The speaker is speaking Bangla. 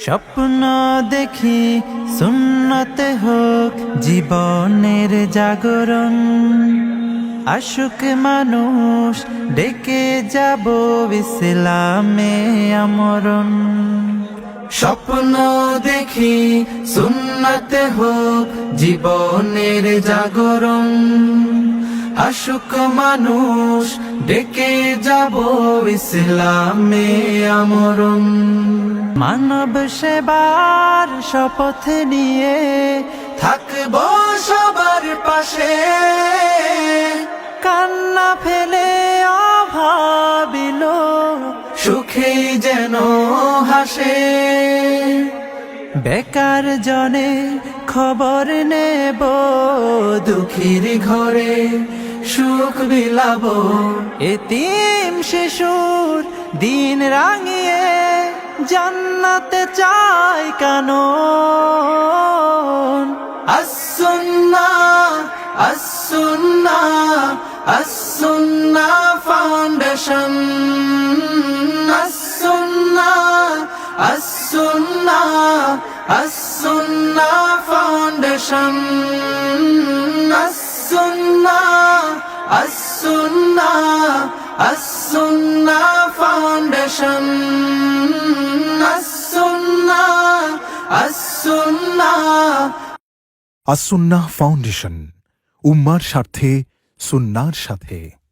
স্বপ্ন দেখি সুন্নতে হোক জীবনের জাগরণ, আশুক মানুষ ডেকে যাব ইসলামে আমরণ। স্বপ্ন দেখি সুন্নতে হোক জীবনের জাগরণ, আশুক মানুষ ডেকে যাব ইসলামে আমরণ। মানব সেবার শপথ নিয়ে থাকব সবার পাশে, কান্না ফেলে অভাবিল সুখে যেন হাসে। বেকার জনে খবর নেব দুঃখীর ঘরে, সুখ বিলাব এতিম শিশুর দিন রাঙিয়ে, জান্নাতে চাই কানন। as-sunnah as-sunnah as-sunnah foundation, as-sunnah as-sunnah as-sunnah foundation, as-sunnah as-sunnah as-sunnah foundation, as-sunnah foundation, উম্মার স্বার্থে সুন্নাহর সাথে।